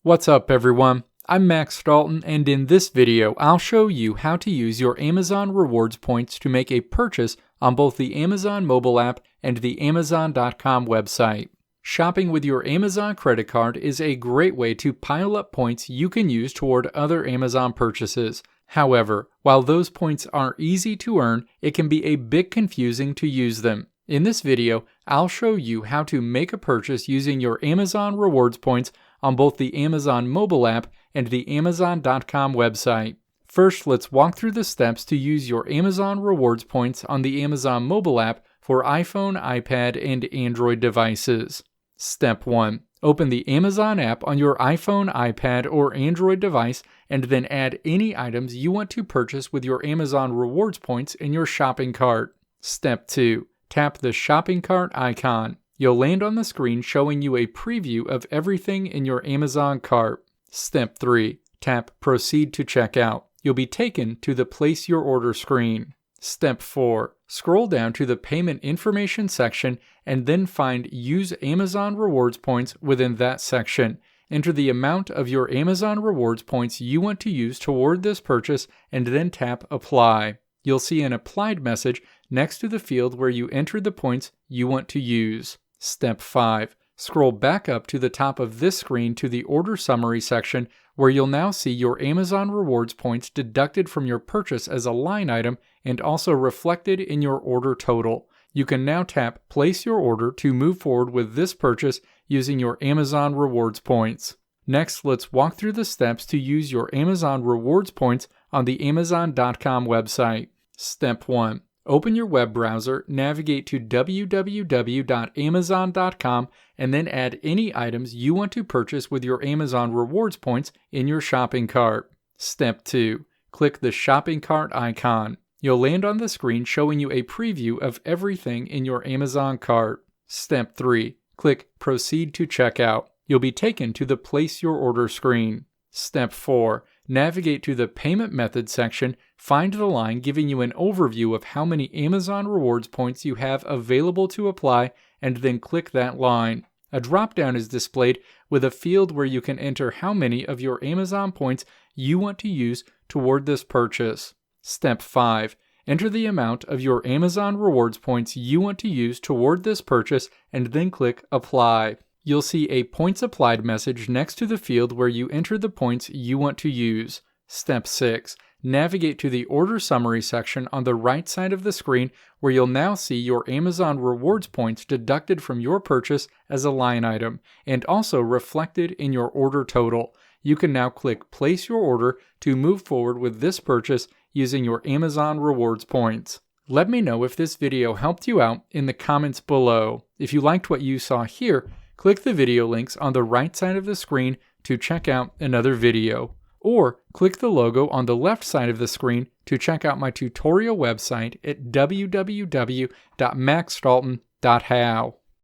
What's up everyone? I'm Max Dalton, and in this video I'll show you how to use your Amazon Rewards points to make a purchase on both the Amazon mobile app and the Amazon.com website. Shopping with your Amazon credit card is a great way to pile up points you can use toward other Amazon purchases. However, while those points are easy to earn, it can be a bit confusing to use them. In this video, I'll show you how to make a purchase using your Amazon Rewards points on both the Amazon mobile app and the Amazon.com website. First, let's walk through the steps to use your Amazon Rewards points on the Amazon mobile app for iPhone, iPad, and Android devices. Step 1. Open the Amazon app on your iPhone, iPad, or Android device and then add any items you want to purchase with your Amazon Rewards points in your shopping cart. Step 2. Tap the shopping cart icon. You'll land on the screen showing you a preview of everything in your Amazon cart. Step 3. Tap Proceed to Checkout. You'll be taken to the Place Your Order screen. Step 4. Scroll down to the Payment Information section and then find Use Amazon Rewards Points within that section. Enter the amount of your Amazon Rewards points you want to use toward this purchase and then tap Apply. You'll see an applied message next to the field where you entered the points you want to use. Step 5. Scroll back up to the top of this screen to the Order Summary section where you'll now see your Amazon Rewards points deducted from your purchase as a line item and also reflected in your order total. You can now tap Place Your Order to move forward with this purchase using your Amazon Rewards points. Next, let's walk through the steps to use your Amazon Rewards points on the Amazon.com website. Step 1. Open your web browser, navigate to www.amazon.com, and then add any items you want to purchase with your Amazon Rewards points in your shopping cart. Step 2. Click the shopping cart icon. You'll land on the screen showing you a preview of everything in your Amazon cart. Step 3. Click Proceed to Checkout. You'll be taken to the Place Your Order screen. Step 4. Navigate to the Payment Method section, find the line giving you an overview of how many Amazon Rewards points you have available to apply, and then click that line. A drop-down is displayed with a field where you can enter how many of your Amazon points you want to use toward this purchase. Step 5. Enter the amount of your Amazon Rewards points you want to use toward this purchase and then click Apply. You'll see a Points Applied message next to the field where you enter the points you want to use. Step 6. Navigate to the Order Summary section on the right side of the screen where you'll now see your Amazon Rewards points deducted from your purchase as a line item and also reflected in your order total. You can now click Place Your Order to move forward with this purchase using your Amazon Rewards points. Let me know if this video helped you out in the comments below. If you liked what you saw here, click the video links on the right side of the screen to check out another video. Or click the logo on the left side of the screen to check out my tutorial website at www.maxdalton.how.